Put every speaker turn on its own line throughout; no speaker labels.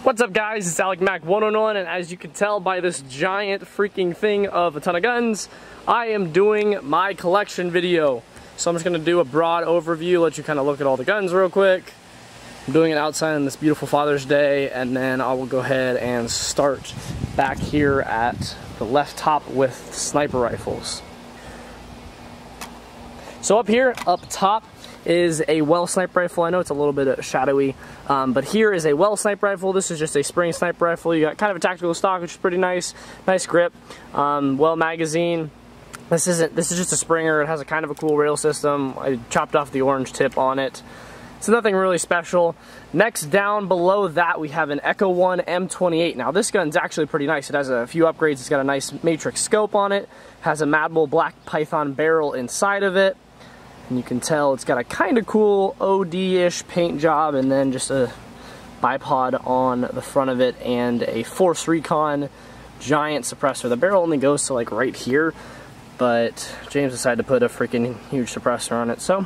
What's up guys, it's Alec Mac 101, and as you can tell by this giant freaking thing of a ton of guns, I am doing my collection video. So I'm just going to do a broad overview, let you kind of look at all the guns real quick. I'm doing it outside on this beautiful Father's Day, and then I will go ahead and start back here at the left top with sniper rifles. So up here, up top, is a well sniper rifle. I know it's a little bit shadowy, but here is a well sniper rifle. This is just a spring sniper rifle. You got kind of a tactical stock, which is pretty nice. Nice grip, well magazine. This is just a Springer. It has a kind of a cool rail system. I chopped off the orange tip on it. So nothing really special. Next, down below that, we have an Echo 1 M28. Now this gun's actually pretty nice. It has a few upgrades. It's got a nice matrix scope on it. Has a Mad Bull Black Python barrel inside of it. And you can tell it's got a kind of cool OD-ish paint job, and then just a bipod on the front of it, and a Force Recon giant suppressor. The barrel only goes to like right here, but James decided to put a freaking huge suppressor on it, so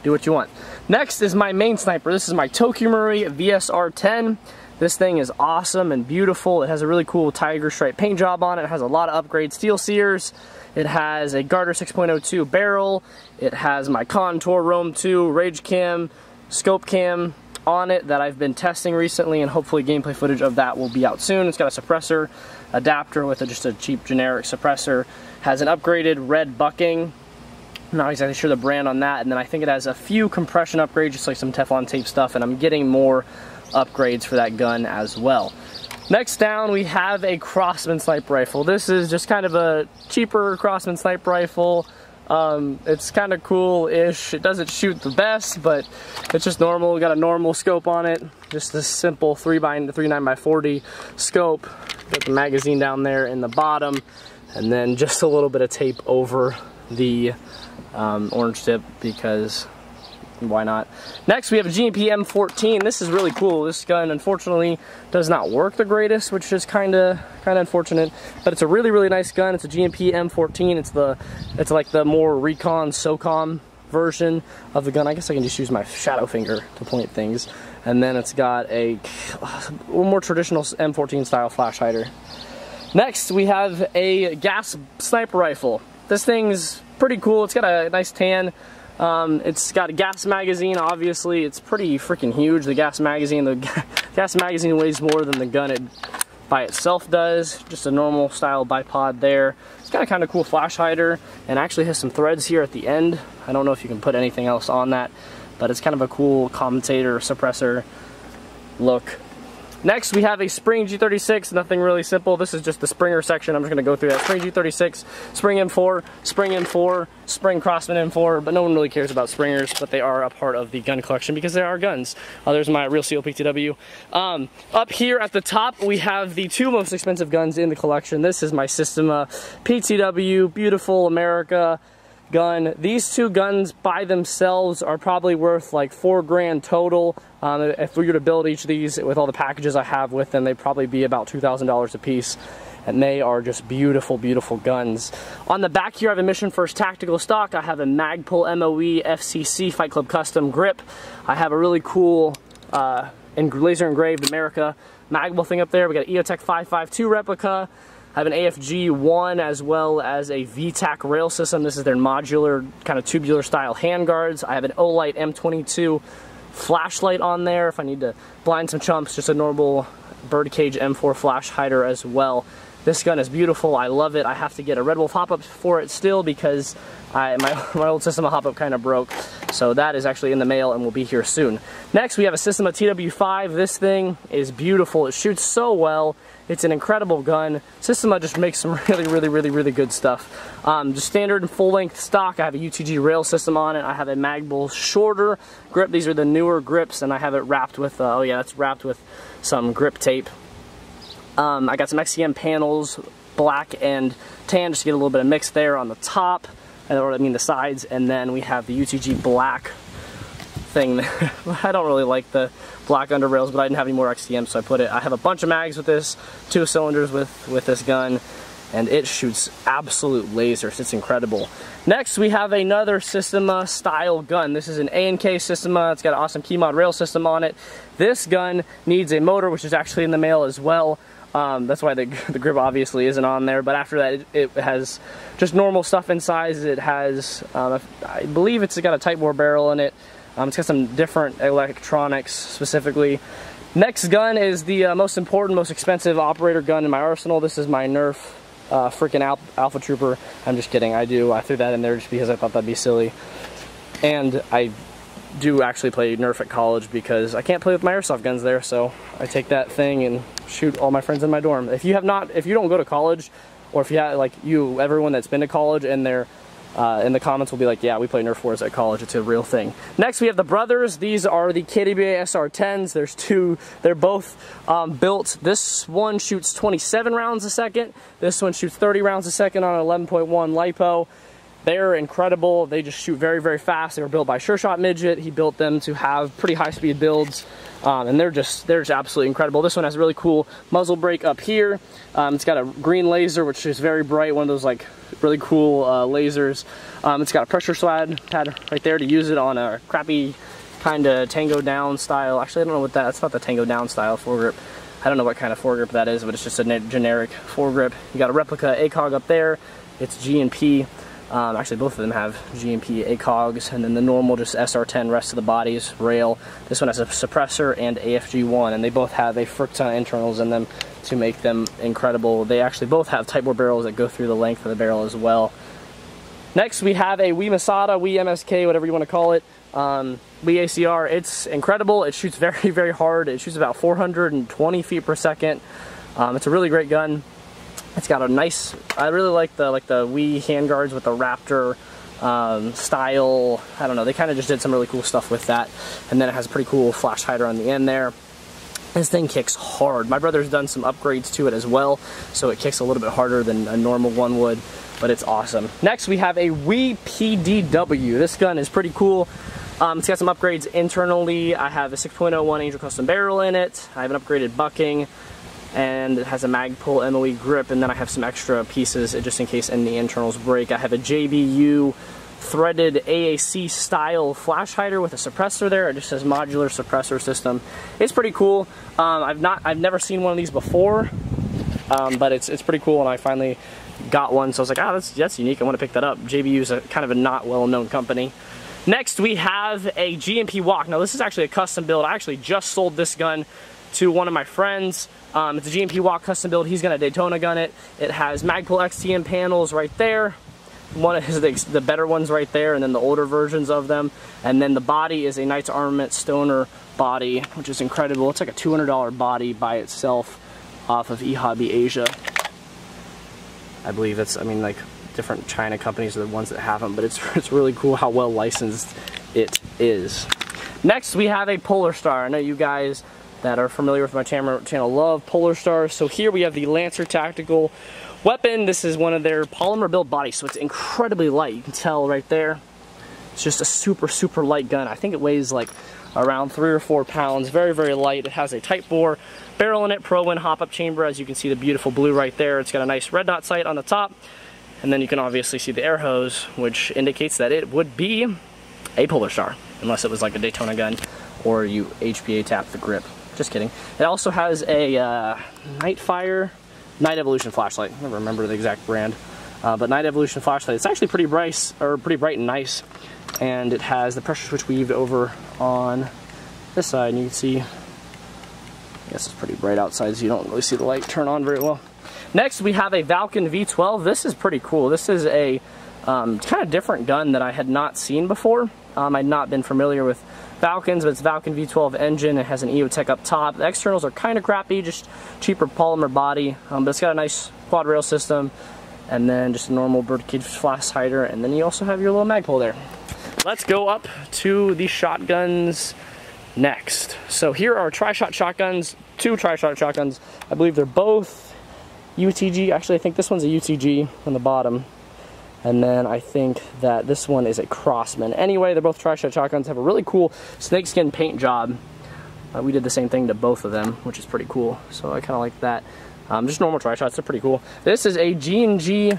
do what you want. Next is my main sniper. This is my Tokyo-Marui VSR-10. This thing is awesome and beautiful. It has a really cool tiger stripe paint job on it. It has a lot of upgrades, steel sears. It has a Garter 6.02 barrel. It has my Contour Roam 2 Rage Cam, Scope Cam on it that I've been testing recently, and hopefully gameplay footage of that will be out soon. It's got a suppressor adapter with just a cheap generic suppressor. Has an upgraded red bucking. I'm not exactly sure the brand on that, and then I think it has a few compression upgrades, just like some Teflon tape stuff, and I'm getting more upgrades for that gun as well. Next down, we have a Crossman sniper rifle. This is just kind of a cheaper Crossman sniper rifle. It's kind of cool-ish. It doesn't shoot the best, but it's just normal. We got a normal scope on it. Just a simple 3x39x40 scope. Got the magazine down there in the bottom, and then just a little bit of tape over the orange tip, because why not? Next, we have a G&P M14. This is really cool. This gun, unfortunately, does not work the greatest, which is kind of unfortunate. But it's a really nice gun. It's a G&P M14. It's like the more recon SOCOM version of the gun. I guess I can just use my shadow finger to point things. And then it's got a more traditional M14 style flash hider. Next, we have a gas sniper rifle. This thing's pretty cool. It's got a nice tan. It's got a gas magazine. Obviously it's pretty freaking huge, the gas magazine. The gas magazine weighs more than the gun by itself does. Just a normal style bipod there. It's got a kind of cool flash hider, and actually has some threads here at the end. I don't know if you can put anything else on that, but it's kind of a cool commentator suppressor look. Next, we have a Spring G36, nothing really simple. This is just the Springer section. I'm just gonna go through that. Spring G36, Spring M4, Spring M4, Spring Crossman M4, but no one really cares about Springers, but they are a part of the gun collection because they are guns. There's my Real Seal PTW. Up here at the top, we have the two most expensive guns in the collection. This is my Systema PTW, beautiful America gun. These two guns by themselves are probably worth like $4 grand total. If we were to build each of these with all the packages I have with them, they'd probably be about $2,000 a piece, and they are just beautiful guns. On the back here, I have a Mission First tactical stock. I have a Magpul MOE FCC Fight Club Custom grip. I have a really cool laser engraved America Magpul thing up there. We got an EOTech 552 replica. I have an AFG-1 as well as a VTAC rail system. This is their modular, kind of tubular style handguards. I have an Olight M22 flashlight on there if I need to blind some chumps. Just a normal Birdcage M4 flash hider as well. This gun is beautiful. I love it. I have to get a Red Wolf hop-up for it still because my old Systema hop-up kind of broke. So that is actually in the mail and will be here soon. Next, we have a Systema TW5. This thing is beautiful. It shoots so well. It's an incredible gun. Systema just makes some really good stuff. Just standard full-length stock. I have a UTG rail system on it. I have a Magpul shorter grip. These are the newer grips, and I have it wrapped with, oh yeah, it's wrapped with some grip tape. I got some XCM panels, black and tan, just to get a little bit of mix there on the top, or I mean the sides, and then we have the UTG black thing. I don't really like the black under rails, but I didn't have any more XCM, so I have a bunch of mags with this, 2 cylinders with this gun, and it shoots absolute lasers. It's incredible. Next, we have another Systema style gun. This is an A&K Systema. It's got an awesome key mod rail system on it. This gun needs a motor, which is actually in the mail as well. That's why the grip obviously isn't on there, but after that it has just normal stuff inside. It has, I believe it's got a Type bore barrel in it. It's got some different electronics specifically. Next gun is the most important, most expensive operator gun in my arsenal. This is my Nerf freaking Alpha Trooper. I'm just kidding. I threw that in there just because I thought that'd be silly. And I do actually play Nerf at college because I can't play with my airsoft guns there, so I take that thing and shoot all my friends in my dorm. If you don't go to college, or if you have, like, everyone that's been to college and they're in the comments will be like, yeah, we play Nerf wars at college, it's a real thing. Next we have the brothers. These are the KWA SR10s. There's two. They're both built. This one shoots 27 rounds a second. This one shoots 30 rounds a second on an 11.1 LiPo. They're incredible. They just shoot very, very fast. They were built by Sure Shot Midget. He built them to have pretty high speed builds. And they're just absolutely incredible. This one has a really cool muzzle brake up here. It's got a green laser, which is very bright, one of those like really cool lasers. It's got a pressure slide pad right there to use it on a crappy kind of Tango Down style. Actually, I don't know what that's not the Tango Down style foregrip. I don't know what kind of foregrip that is, but it's just a generic foregrip. You got a replica ACOG up there. It's G&P. Actually, both of them have G&P ACOGs, and then the normal just SR10 rest of the bodies, rail. This one has a suppressor and AFG1, and they both have a frick ton of internals in them to make them incredible. They actually both have Type bore barrels that go through the length of the barrel as well. Next, we have a Wii Masada, Wii MSK, whatever you want to call it. Wii ACR. It's incredible. It shoots very, very hard. It shoots about 420 feet per second. It's a really great gun. It's got a nice, I really like the Wii handguards with the Raptor style. I don't know, they kind of just did some really cool stuff with that. And then it has a pretty cool flash hider on the end there. This thing kicks hard. My brother's done some upgrades to it as well, so it kicks a little bit harder than a normal one would, but it's awesome. Next, we have a Wii PDW. This gun is pretty cool. It's got some upgrades internally. I have a 6.01 Angel Custom barrel in it. I have an upgraded bucking, and it has a Magpul MOE grip, and then I have some extra pieces just in case any internals break. I have a JBU threaded AAC style flash hider with a suppressor there. It just says modular suppressor system. It's pretty cool. I've never seen one of these before, but it's pretty cool, and I finally got one, so I was like, ah, that's unique. I want to pick that up. JBU is a kind of a not well-known company. Next, we have a G&P Walk. Now, this is actually a custom build. I actually just sold this gun to one of my friends. It's a G&P Walk custom build. He's gonna Daytona gun it. It has Magpul XTM panels right there. One of the better ones right there, and then the older versions of them. And then the body is a Knights Armament Stoner body, which is incredible. It's like a $200 body by itself off of eHobby Asia. I believe it's, I mean, like, different China companies are the ones that have them, but it's really cool how well licensed it is. Next, we have a Polar Star. I know you guys that are familiar with my channel love Polar Stars. So here we have the Lancer Tactical Weapon. This is one of their polymer built bodies, so it's incredibly light. You can tell right there. It's just a super, super light gun. I think it weighs like around 3 or 4 pounds. Very, very light. It has a Type bore barrel in it, Pro-Win hop-up chamber. As you can see, the beautiful blue right there. It's got a nice red dot sight on the top. And then you can obviously see the air hose, which indicates that it would be a Polar Star, unless it was like a Daytona gun or you HPA tap the grip. Just kidding. It also has a Night Evolution flashlight. I never remember the exact brand, but Night Evolution flashlight. It's actually pretty bright and nice, and it has the pressure switch weaved over on this side. And you can see, I guess it's pretty bright outside, so you don't really see the light turn on very well. Next, we have a Valken V12. This is pretty cool. This is a kind of different gun that I had not seen before. I'd not been familiar with Valkens, but it's Valken V12 engine. It has an EOTech up top. The externals are kind of crappy, just cheaper polymer body, but it's got a nice quad rail system, and then just a normal birdcage flash hider, and then you also have your little Magpul there. Let's go up to the shotguns next. So here are tri-shot shotguns, 2 tri-shot shotguns. I believe they're both UTG. Actually, I think this one's a UTG on the bottom. And then I think that this one is a Crossman. Anyway, they're both tri-shot shotguns, have a really cool snakeskin paint job. We did the same thing to both of them, which is pretty cool. So I kind of like that. Just normal tri-shots, they're pretty cool. This is a G&G,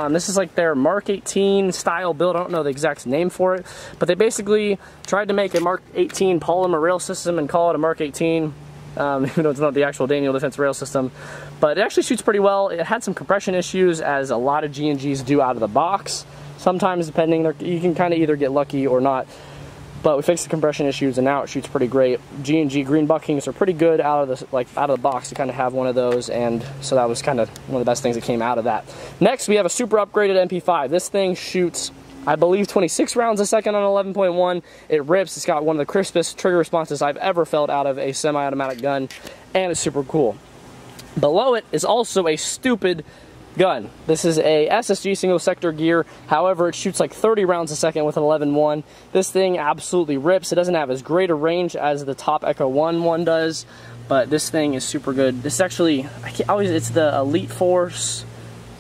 this is like their Mark 18 style build. I don't know the exact name for it, but they basically tried to make a Mark 18 polymer rail system and call it a Mark 18, even though it's not the actual Daniel Defense rail system. But it actually shoots pretty well. It had some compression issues, as a lot of G&Gs do out of the box. Sometimes, depending, you can kind of either get lucky or not. But we fixed the compression issues, and now it shoots pretty great. G&G green buckings are pretty good out of the box to kind of have one of those, and so that was kind of one of the best things that came out of that. Next, we have a super upgraded MP5. This thing shoots, I believe, 26 rounds a second on 11.1. It rips. It's got one of the crispest trigger responses I've ever felt out of a semi-automatic gun, and it's super cool. Below it is also a stupid gun. This is a SSG single sector gear. However, it shoots like 30 rounds a second with an 11.1. This thing absolutely rips. It doesn't have as great a range as the top Echo one does, but this thing is super good. This actually, it's the Elite Force.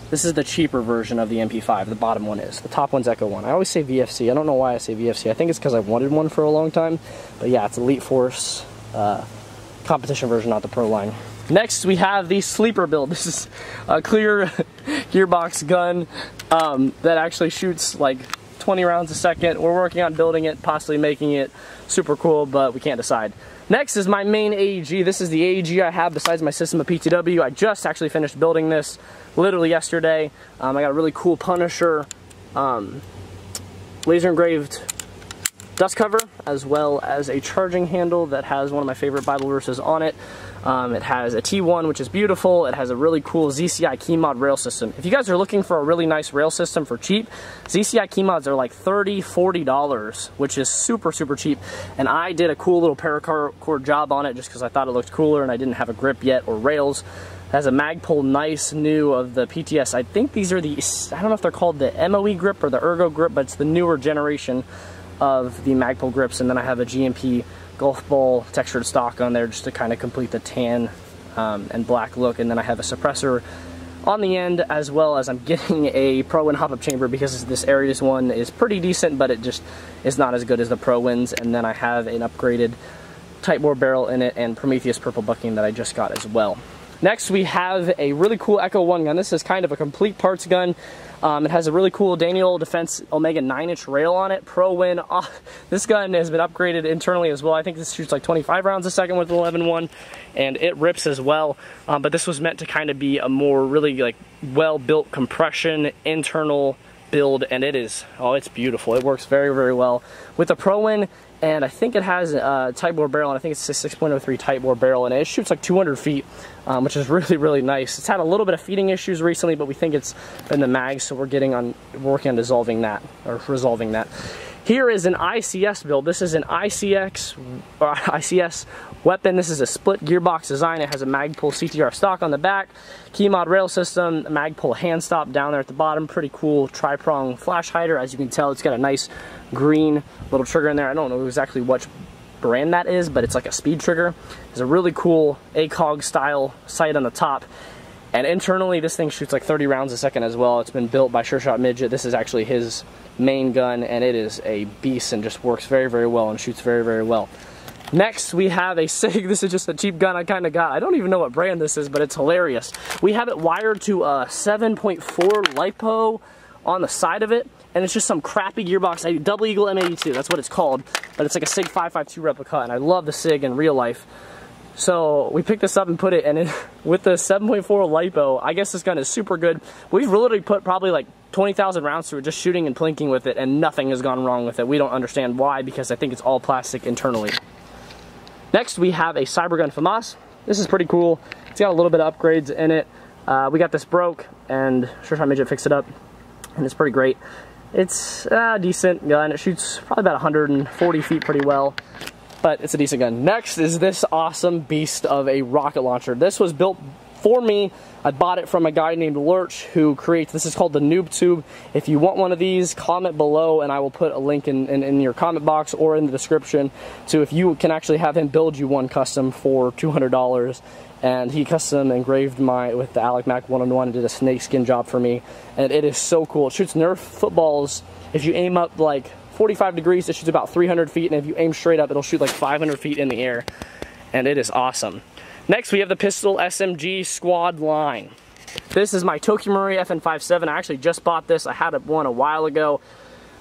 This is the cheaper version of the MP5. The bottom one is. The top one's Echo 1. I always say VFC. I don't know why I say VFC. I think it's because I wanted one for a long time. But yeah, it's Elite Force competition version, not the Pro line. Next, we have the sleeper build. This is a clear gearbox gun that actually shoots like 20 rounds a second. We're working on building it, possibly making it super cool, but we can't decide. Next is my main AEG. This is the AEG I have besides my system of PTW. I just actually finished building this literally yesterday. I got a really cool Punisher laser engraved dust cover, as well as a charging handle that has one of my favorite Bible verses on it. It has a T1, which is beautiful. It has a really cool ZCI key mod rail system. If you guys are looking for a really nice rail system for cheap, ZCI key mods are like $30, $40, which is super, super cheap. And I did a cool little paracord job on it just because I thought it looked cooler and I didn't have a grip yet or rails. It has a Magpul nice new of the PTS. I think these are the, I don't know if they're called the MOE grip or the Ergo grip, but it's the newer generation of the Magpul grips. And then I have a GMP golf ball textured stock on there just to kind of complete the tan and black look. And then I have a suppressor on the end, as well as I'm getting a Pro-Win hop-up chamber because this Aries one is pretty decent, but it just is not as good as the Pro-Wins. And then I have an upgraded tight bore barrel in it and Prometheus purple bucking that I just got as well. Next, we have a really cool Echo 1 gun. This is kind of a complete parts gun. It has a really cool Daniel Defense Omega 9-inch rail on it. Pro-Win. This gun has been upgraded internally as well. I think this shoots like 25 rounds a second with the 11.1, and it rips as well. But this was meant to kind of be a more really like well-built compression internal build, and it is, oh, it's beautiful. It works very, very well with the Pro-Win. And I think it has a tight bore barrel, and I think it's a 6.03 tight bore barrel, and it shoots like 200 feet, which is really, really nice. It's had a little bit of feeding issues recently, but we think it's been the mag, so we're working on resolving that. Here is an ICS build. This is an ICS weapon. This is a split gearbox design. It has a Magpul CTR stock on the back, key mod rail system, Magpul hand stop down there at the bottom. Pretty cool tri-prong flash hider. As you can tell, it's got a nice green little trigger in there. I don't know exactly what brand that is, but it's like a speed trigger. There's a really cool ACOG style sight on the top. And internally, this thing shoots like 30 rounds a second as well. It's been built by Sure Shot Midget. This is actually his main gun, and it is a beast and just works very, very well and shoots very, very well. Next, we have a SIG. This is just a cheap gun I kind of got. I don't even know what brand this is, but it's hilarious. We have it wired to a 7.4 LiPo on the side of it, and it's just some crappy gearbox. Double Eagle M82, that's what it's called, but it's like a SIG 552 replica, and I love the SIG in real life. So we picked this up and put it, and with the 7.4 LiPo, I guess this gun is super good. We've literally put probably like 20,000 rounds through it, just shooting and plinking with it, and nothing has gone wrong with it. We don't understand why, because I think it's all plastic internally. Next, we have a Cybergun FAMAS. This is pretty cool. It's got a little bit of upgrades in it. We got this broke, and Sure Shot Midget fixed it up, and it's pretty great. It's a decent gun. It shoots probably about 140 feet pretty well, but it's a decent gun. Next is this awesome beast of a rocket launcher. This was built for me. I bought it from a guy named Lurch who creates, this is called the Noob Tube. If you want one of these, comment below and I will put a link in your comment box or in the description. So if you can actually have him build you one custom for $200. And he custom engraved with the Alec Mac 101 and did a snakeskin job for me. And it is so cool. It shoots Nerf footballs. If you aim up like 45 degrees, it shoots about 300 feet. And if you aim straight up, it'll shoot like 500 feet in the air. And it is awesome. Next we have the pistol SMG Squad line. This is my Tokimori FN57. I actually just bought this. I had one a while ago.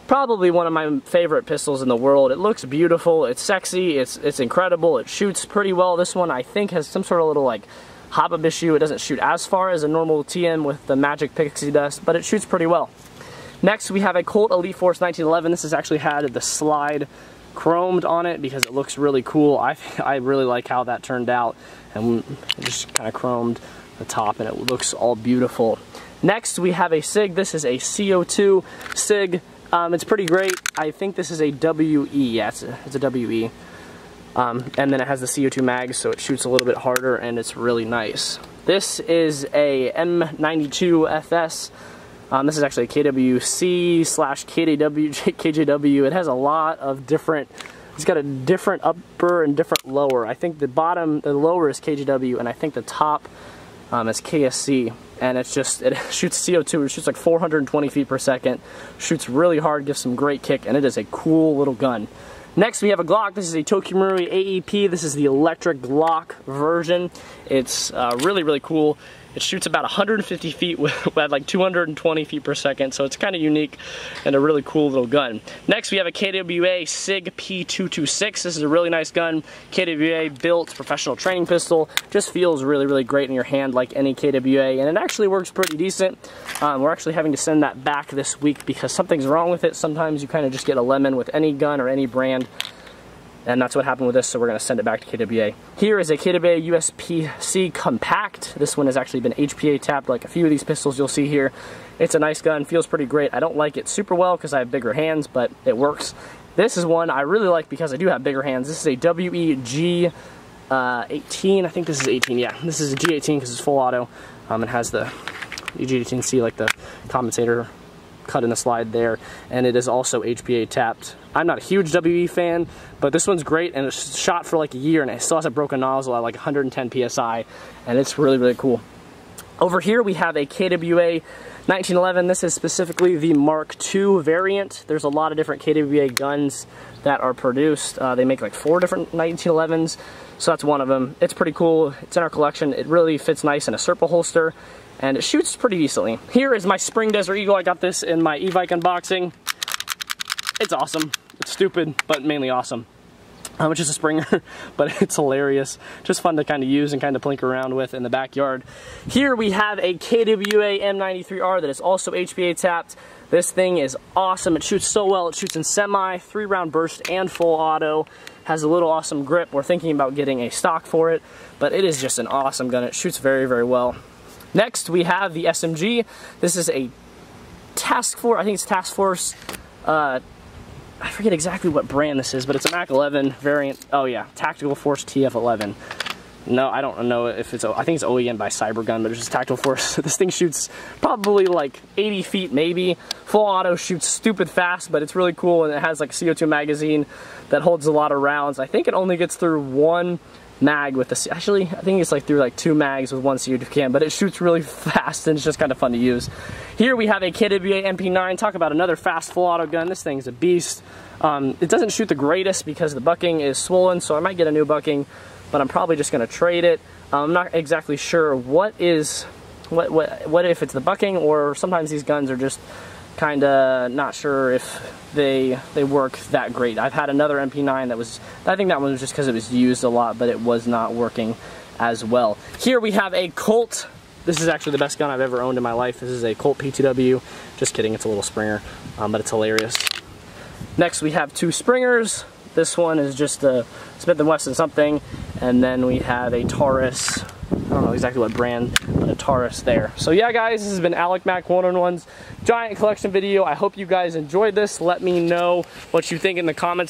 Probably one of my favorite pistols in the world. It looks beautiful, it's sexy, it's incredible, it shoots pretty well. This one I think has some sort of little like hop-up issue. It doesn't shoot as far as a normal TM with the Magic Pixie Dust, but it shoots pretty well. Next we have a Colt Elite Force 1911. This has actually had the slide chromed on it because it looks really cool. I really like how that turned out, and just kind of chromed the top and it looks all beautiful. Next we have a SIG. This is a CO2 SIG. It's pretty great. I think this is a WE. Yeah, it's a WE. And then it has the CO2 mag, so it shoots a little bit harder and it's really nice. This is a M92FS. This is actually a KWC/KJW. It has a lot of different, it's got a different upper and different lower. I think the lower is KJW, and I think the top is KSC. And it shoots CO2, it shoots like 420 feet per second, shoots really hard, gives some great kick, and it is a cool little gun. Next we have a Glock. This is a Tokimori AEP. This is the electric Glock version. It's really, really cool. It shoots about 150 feet at like 220 feet per second, so it's kind of unique and a really cool little gun. Next we have a KWA SIG P226. This is a really nice gun. KWA built professional training pistol. Just feels really, really great in your hand like any KWA, and it actually works pretty decent. We're actually having to send that back this week because something's wrong with it. Sometimes you kind of just get a lemon with any gun or any brand. And that's what happened with this, so we're going to send it back to KWA. Here is a KWA USPC Compact. This one has actually been HPA tapped like a few of these pistols you'll see here. It's a nice gun, feels pretty great. I don't like it super well because I have bigger hands, but it works. This is one I really like because I do have bigger hands. This is a WEG 18. I think this is 18, yeah. This is a G18 because it's full auto. It has the G18C, like the compensator cut in the slide there, and it is also HPA tapped. I'm not a huge WE fan, but this one's great, and it's shot for like a year, and it still has a broken nozzle at like 110 PSI, and it's really, really cool. Over here we have a KWA 1911. This is specifically the Mark II variant. There's a lot of different KWA guns that are produced. They make like 4 different 1911s, so that's one of them. It's pretty cool. It's in our collection. It really fits nice in a Serpa holster, and it shoots pretty decently. Here is my Spring Desert Eagle. I got this in my e-bike unboxing. It's awesome. It's stupid, but mainly awesome. Which is a Springer, but it's hilarious. Just fun to kind of use and kind of plink around with in the backyard. Here we have a KWA M93R that is also HPA tapped. This thing is awesome. It shoots so well. It shoots in semi, 3-round burst, and full auto. Has a little awesome grip. We're thinking about getting a stock for it, but it is just an awesome gun. It shoots very, very well. Next, we have the SMG. This is a Task Force, I think it's Task Force, I forget exactly what brand this is, but it's a Mac 11 variant. Oh yeah, Tactical Force TF11. No, I don't know if it's, I think it's OEM by Cybergun, but it's just Tactical Force. This thing shoots probably like 80 feet maybe. Full auto, shoots stupid fast, but it's really cool, and it has like a CO2 magazine that holds a lot of rounds. I think it only gets through 1 mag with the, actually I think it's like through like 2 mags with 1 CO2 can, but it shoots really fast and it's just kind of fun to use. Here we have a KWA MP9. Talk about another fast full auto gun. This thing's a beast. It doesn't shoot the greatest because the bucking is swollen, so I might get a new bucking, but I'm probably just going to trade it. I'm not exactly sure what if it's the bucking, or sometimes these guns are just kind of not sure if they work that great. I've had another MP9 that was, I think that one was just because it was used a lot, but it was not working as well. Here we have a Colt. This is actually the best gun I've ever owned in my life. This is a Colt P2W. Just kidding, it's a little Springer, but it's hilarious. Next we have 2 Springers. This one is just a Smith & Wesson something, and then we have a Taurus. I don't know exactly what brand, but a Taurus there. So yeah guys, this has been Alec Mac 1-on-1's giant collection video. I hope you guys enjoyed this. Let me know what you think in the comments.